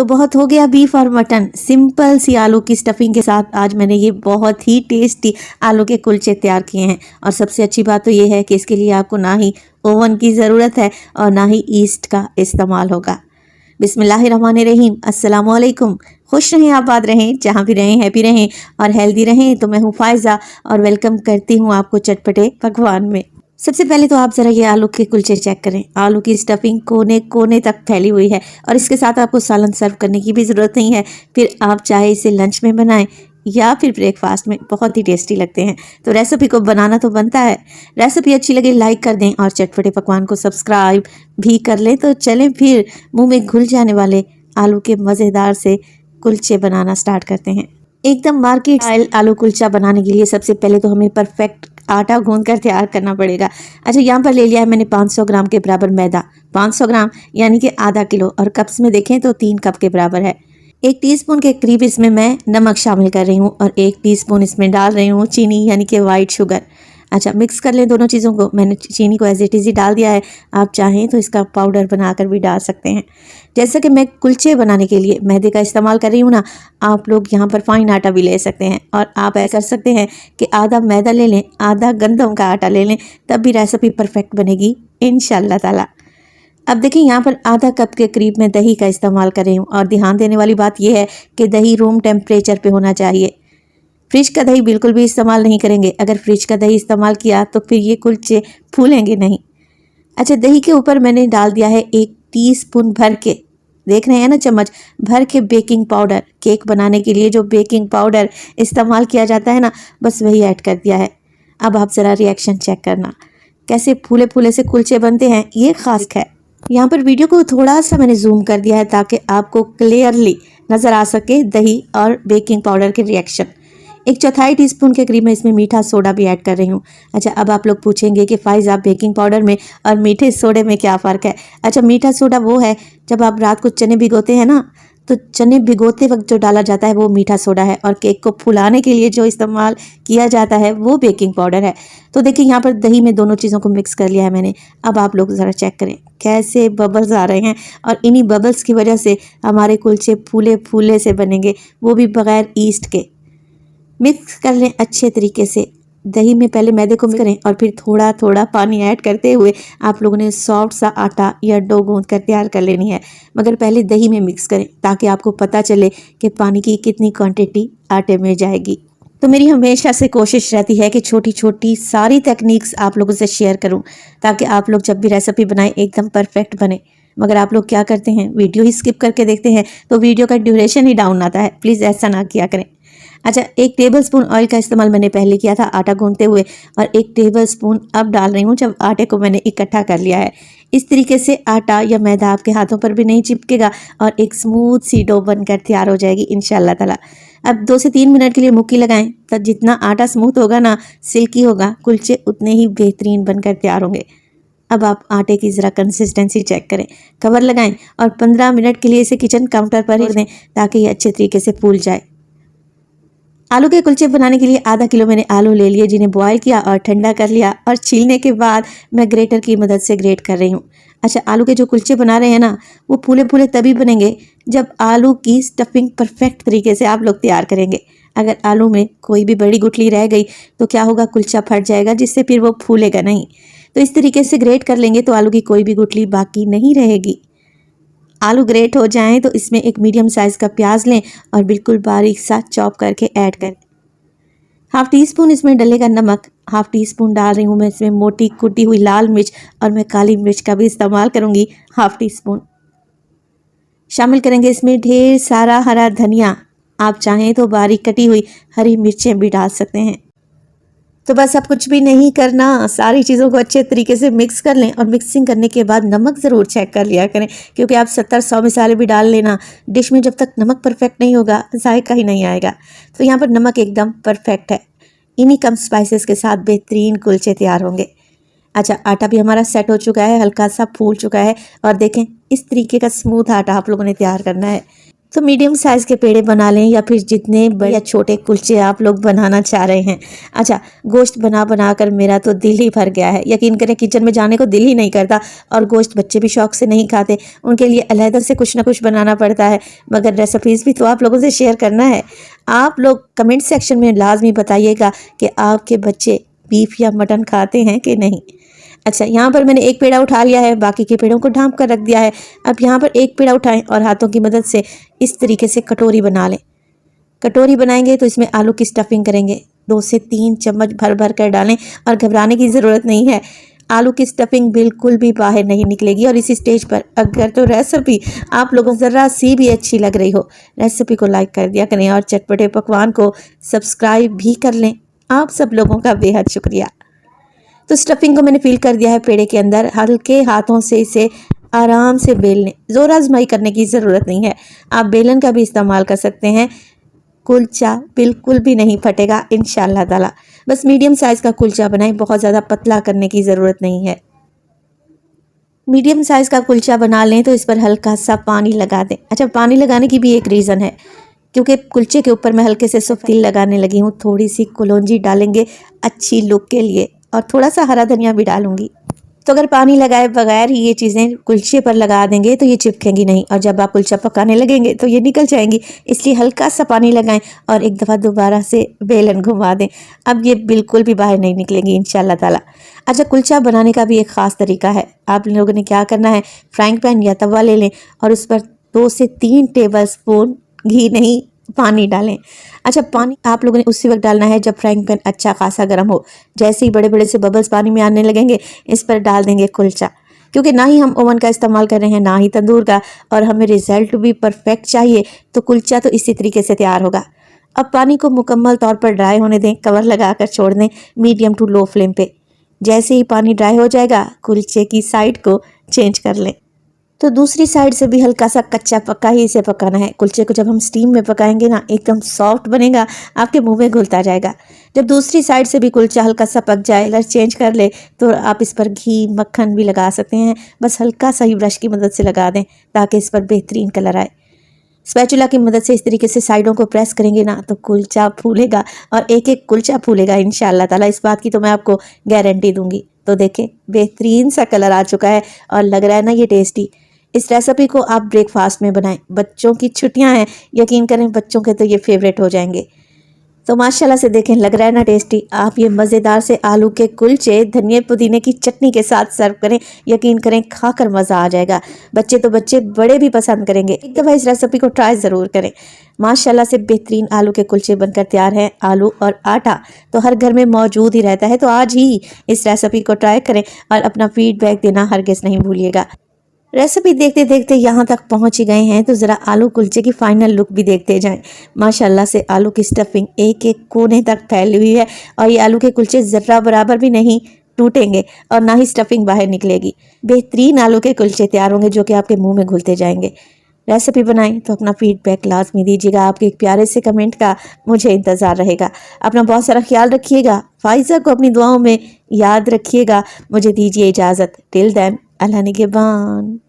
तो बहुत हो गया बीफ और मटन। सिंपल सी आलू की स्टफिंग के साथ आज मैंने ये बहुत ही टेस्टी आलू के कुलचे तैयार किए हैं। और सबसे अच्छी बात तो ये है कि इसके लिए आपको ना ही ओवन की ज़रूरत है और ना ही ईस्ट का इस्तेमाल होगा। बिस्मिल्लाहिर्रहमानिर्रहीम, अस्सलाम वालेकुम। खुश रहें, आबाद रहें, जहाँ भी रहें हैप्पी रहें और हेल्दी रहें। तो मैं हूँ फायज़ा और वेलकम करती हूँ आपको चटपटे पकवान में। सबसे पहले तो आप ज़रा ये आलू के कुलचे चेक करें। आलू की स्टफिंग कोने कोने तक फैली हुई है और इसके साथ आपको सालन सर्व करने की भी ज़रूरत नहीं है। फिर आप चाहे इसे लंच में बनाएं या फिर ब्रेकफास्ट में, बहुत ही टेस्टी लगते हैं। तो रेसिपी को बनाना तो बनता है। रेसिपी अच्छी लगे लाइक कर दें और चटपटे पकवान को सब्सक्राइब भी कर लें। तो चलें फिर मुँह में घुल जाने वाले आलू के मज़ेदार से कुलचे बनाना स्टार्ट करते हैं। एकदम मार्केट स्टाइल आलू कुलचा बनाने के लिए सबसे पहले तो हमें परफेक्ट आटा गूंद कर तैयार करना पड़ेगा। अच्छा, यहाँ पर ले लिया है मैंने 500 ग्राम के बराबर मैदा। 500 ग्राम यानी कि आधा किलो, और कप्स में देखें तो 3 कप के बराबर है। 1 टीस्पून के करीब इसमें मैं नमक शामिल कर रही हूँ और 1 टीस्पून इसमें डाल रही हूँ चीनी यानी कि वाइट शुगर। अच्छा, मिक्स कर लें दोनों चीज़ों को। मैंने चीनी को एज इट इज़ ही डाल दिया है, आप चाहें तो इसका पाउडर बनाकर भी डाल सकते हैं। जैसा कि मैं कुलचे बनाने के लिए मैदे का इस्तेमाल कर रही हूँ ना, आप लोग यहाँ पर फाइन आटा भी ले सकते हैं। और आप ऐसा कर सकते हैं कि आधा मैदा ले लें, आधा गंदम का आटा ले लें, तब भी रेसिपी परफेक्ट बनेगी इंशाल्लाह ताला। अब देखिए, यहाँ पर आधा कप के करीब मैं दही का इस्तेमाल कर रही हूँ। और ध्यान देने वाली बात यह है कि दही रूम टेम्परेचर पे होना चाहिए। फ्रिज का दही बिल्कुल भी इस्तेमाल नहीं करेंगे। अगर फ्रिज का दही इस्तेमाल किया तो फिर ये कुलचे फूलेंगे नहीं। अच्छा, दही के ऊपर मैंने डाल दिया है 1 टीस्पून भर के, देख रहे हैं ना, चम्मच भर के बेकिंग पाउडर। केक बनाने के लिए जो बेकिंग पाउडर इस्तेमाल किया जाता है ना, बस वही ऐड कर दिया है। अब आप ज़रा रिएक्शन चेक करना, कैसे फूले फूले से कुलचे बनते हैं, ये खास है। यहाँ पर वीडियो को थोड़ा सा मैंने जूम कर दिया है ताकि आपको क्लियरली नज़र आ सके दही और बेकिंग पाउडर के रिएक्शन। 1/4 टीस्पून के करीब मैं इसमें मीठा सोडा भी ऐड कर रही हूँ। अच्छा, अब आप लोग पूछेंगे कि फ़ाइज़ा बेकिंग पाउडर में और मीठे सोडे में क्या फ़र्क है। अच्छा, मीठा सोडा वो है जब आप रात को चने भिगोते हैं ना, तो चने भिगोते वक्त जो डाला जाता है वो मीठा सोडा है, और केक को फुलाने के लिए जो इस्तेमाल किया जाता है वो बेकिंग पाउडर है। तो देखिए, यहाँ पर दही में दोनों चीज़ों को मिक्स कर लिया है मैंने। अब आप लोग ज़रा चेक करें कैसे बबल्स आ रहे हैं, और इन्हीं बबल्स की वजह से हमारे कुलचे फूले फूले से बनेंगे, वो भी बग़ैर ईस्ट के। मिक्स कर लें अच्छे तरीके से। दही में पहले मैदे को मिक्स करें और फिर थोड़ा थोड़ा पानी ऐड करते हुए आप लोगों ने सॉफ्ट सा आटा या डो गूंद कर तैयार कर लेनी है। मगर पहले दही में मिक्स करें ताकि आपको पता चले कि पानी की कितनी क्वांटिटी आटे में जाएगी। तो मेरी हमेशा से कोशिश रहती है कि छोटी छोटी सारी टेक्निक्स आप लोगों से शेयर करूं, ताकि आप लोग जब भी रेसिपी बनाएं एकदम परफेक्ट बने। मगर आप लोग क्या करते हैं, वीडियो ही स्किप करके देखते हैं, तो वीडियो का ड्यूरेशन ही डाउन आता है। प्लीज़ ऐसा ना किया करें। अच्छा, 1 टेबलस्पून ऑयल का इस्तेमाल मैंने पहले किया था आटा गूंथते हुए, और 1 टेबलस्पून अब डाल रही हूँ जब आटे को मैंने इकट्ठा कर लिया है। इस तरीके से आटा या मैदा आपके हाथों पर भी नहीं चिपकेगा और एक स्मूथ सी डो बनकर तैयार हो जाएगी इंशाल्लाह ताला। अब 2 से 3 मिनट के लिए मुक्की लगाएं, तब जितना आटा स्मूथ होगा ना, सिल्की होगा, कुलचे उतने ही बेहतरीन बनकर तैयार होंगे। अब आप आटे की ज़रा कंसिस्टेंसी चेक करें, कवर लगाएं और 15 मिनट के लिए इसे किचन काउंटर पर रख दें ताकि ये अच्छे तरीके से फूल जाए। आलू के कुलचे बनाने के लिए आधा किलो मैंने आलू ले लिए, जिन्हें बॉयल किया और ठंडा कर लिया, और छीलने के बाद मैं ग्रेटर की मदद से ग्रेट कर रही हूँ। अच्छा, आलू के जो कुलचे बना रहे हैं ना, वो फूले फूले तभी बनेंगे जब आलू की स्टफिंग परफेक्ट तरीके से आप लोग तैयार करेंगे। अगर आलू में कोई भी बड़ी गुठली रह गई तो क्या होगा, कुलचा फट जाएगा, जिससे फिर वो फूलेगा नहीं। तो इस तरीके से ग्रेट कर लेंगे तो आलू की कोई भी गुठली बाकी नहीं रहेगी। आलू ग्रेट हो जाएं तो इसमें एक मीडियम साइज़ का प्याज लें और बिल्कुल बारीक सा चॉप करके ऐड करें। 1/2 टीस्पून इसमें डलेगा नमक। 1/2 टीस्पून डाल रही हूँ मैं इसमें मोटी कुटी हुई लाल मिर्च, और मैं काली मिर्च का भी इस्तेमाल करूँगी। 1/2 टीस्पून शामिल करेंगे इसमें ढेर सारा हरा धनिया। आप चाहें तो बारीक कटी हुई हरी मिर्चें भी डाल सकते हैं। तो बस अब कुछ भी नहीं करना, सारी चीज़ों को अच्छे तरीके से मिक्स कर लें, और मिक्सिंग करने के बाद नमक ज़रूर चेक कर लिया करें, क्योंकि आप 70-100 मसाले भी डाल लेना, डिश में जब तक नमक परफेक्ट नहीं होगा जायका ही नहीं आएगा। तो यहाँ पर नमक एकदम परफेक्ट है। इन्हीं कम स्पाइसेस के साथ बेहतरीन कुलचे तैयार होंगे। अच्छा, आटा भी हमारा सेट हो चुका है, हल्का सा फूल चुका है, और देखें इस तरीके का स्मूथ आटा आप लोगों ने तैयार करना है। तो मीडियम साइज़ के पेड़े बना लें या फिर जितने बड़े या छोटे कुलचे आप लोग बनाना चाह रहे हैं। अच्छा, गोश्त बना बना कर मेरा तो दिल ही भर गया है। यकीन करें किचन में जाने को दिल ही नहीं करता। और गोश्त बच्चे भी शौक से नहीं खाते, उनके लिए अलहदा से कुछ ना कुछ बनाना पड़ता है। मगर रेसिपीज़ भी तो आप लोगों से शेयर करना है। आप लोग कमेंट सेक्शन में लाजमी बताइएगा कि आपके बच्चे बीफ या मटन खाते हैं कि नहीं। अच्छा, यहाँ पर मैंने एक पेड़ा उठा लिया है, बाकी के पेड़ों को ढाँप कर रख दिया है। अब यहाँ पर एक पेड़ा उठाएं और हाथों की मदद से इस तरीके से कटोरी बना लें। कटोरी बनाएंगे तो इसमें आलू की स्टफिंग करेंगे। 2 से 3 चम्मच भर भर कर डालें और घबराने की ज़रूरत नहीं है। आलू की स्टफिंग बिल्कुल भी बाहर नहीं निकलेगी। और इसी स्टेज पर अगर तो रेसिपी आप लोगों को ज़रा सी भी अच्छी लग रही हो, रेसिपी को लाइक कर दिया करें और चटपटे पकवान को सब्सक्राइब भी कर लें। आप सब लोगों का बेहद शुक्रिया। तो स्टफिंग को मैंने फिल कर दिया है पेड़े के अंदर। हल्के हाथों से इसे आराम से बेल लें, ज़ोर आजमाई करने की ज़रूरत नहीं है। आप बेलन का भी इस्तेमाल कर सकते हैं। कुलचा बिल्कुल भी नहीं फटेगा इंशाअल्लाह ताला। बस मीडियम साइज़ का कुलचा बनाएं, बहुत ज़्यादा पतला करने की ज़रूरत नहीं है। मीडियम साइज़ का कुलचा बना लें तो इस पर हल्का सा पानी लगा दें। अच्छा, पानी लगाने की भी एक रीज़न है, क्योंकि कुलचे के ऊपर मैं हल्के से सिर्फ तिल लगाने लगी हूँ। थोड़ी सी कलौंजी डालेंगे अच्छी लुक के लिए, और थोड़ा सा हरा धनिया भी डालूंगी। तो अगर पानी लगाए बगैर ही ये चीज़ें कुलचे पर लगा देंगे तो ये चिपकेंगी नहीं, और जब आप कुलचा पकाने लगेंगे तो ये निकल जाएंगी। इसलिए हल्का सा पानी लगाएं और एक दफ़ा दोबारा से बेलन घुमा दें। अब ये बिल्कुल भी बाहर नहीं निकलेंगी इंशाल्लाह ताला। अच्छा, कुलचा बनाने का भी एक ख़ास तरीका है। आप लोगों ने क्या करना है, फ्राइंग पैन या तवा ले लें और उस पर 2 से 3 टेबल स्पून घी नहीं पानी डालें। अच्छा, पानी आप लोगों ने उसी वक्त डालना है जब फ्राइंग पैन अच्छा खासा गर्म हो। जैसे ही बड़े बड़े से बबल्स पानी में आने लगेंगे, इस पर डाल देंगे कुलचा। क्योंकि ना ही हम ओवन का इस्तेमाल कर रहे हैं, ना ही तंदूर का, और हमें रिजल्ट भी परफेक्ट चाहिए, तो कुलचा तो इसी तरीके से तैयार होगा। अब पानी को मुकम्मल तौर पर ड्राई होने दें, कवर लगाकर छोड़ दें मीडियम टू लो फ्लेम पे। जैसे ही पानी ड्राई हो जाएगा, कुलचे की साइड को चेंज कर लें। तो दूसरी साइड से भी हल्का सा कच्चा पक्का ही इसे पकाना है। कुलचे को जब हम स्टीम में पकाएंगे ना, एकदम सॉफ्ट बनेगा, आपके मुंह में घुलता जाएगा। जब दूसरी साइड से भी कुलचा हल्का सा पक जाए, कलर चेंज कर ले, तो आप इस पर घी मक्खन भी लगा सकते हैं। बस हल्का सा ही ब्रश की मदद से लगा दें ताकि इस पर बेहतरीन कलर आए। स्पैचुला की मदद से इस तरीके से साइडों को प्रेस करेंगे ना, तो कुलचा फूलेगा, और एक एक कुलचा फूलेगा इंशाअल्लाह ताला। इस बात की तो मैं आपको गारंटी दूंगी। तो देखें, बेहतरीन सा कलर आ चुका है और लग रहा है ना ये टेस्टी। इस रेसिपी को आप ब्रेकफास्ट में बनाएं। बच्चों की छुट्टियां हैं, यकीन करें बच्चों के तो ये फेवरेट हो जाएंगे। तो माशाल्लाह से देखें, लग रहा है ना टेस्टी। आप ये मज़ेदार से आलू के कुलचे धनिया पुदीने की चटनी के साथ सर्व करें, यकीन करें खाकर मज़ा आ जाएगा। बच्चे तो बच्चे, बड़े भी पसंद करेंगे। एक दफ़ा इस रेसिपी को ट्राई ज़रूर करें। माशाल्लाह से बेहतरीन आलू के कुलचे बनकर तैयार हैं। आलू और आटा तो हर घर में मौजूद ही रहता है, तो आज ही इस रेसिपी को ट्राई करें और अपना फीडबैक देना हरगिज़ नहीं भूलिएगा। रेसिपी देखते देखते यहाँ तक पहुँच ही गए हैं, तो ज़रा आलू कुलचे की फाइनल लुक भी देखते जाएं। माशाल्लाह से आलू की स्टफिंग एक एक कोने तक फैली हुई है, और ये आलू के कुलचे ज़र्रा बराबर भी नहीं टूटेंगे और ना ही स्टफिंग बाहर निकलेगी। बेहतरीन आलू के कुलचे तैयार होंगे जो कि आपके मुंह में घुलते जाएंगे। रेसिपी बनाएं तो अपना फीडबैक लाजमी दीजिएगा। आपके एक प्यारे से कमेंट का मुझे इंतज़ार रहेगा। अपना बहुत सारा ख्याल रखिएगा। फाइज़ा को अपनी दुआओं में याद रखिएगा। मुझे दीजिए इजाज़त। टिल देन, अल्लाह निगहबान।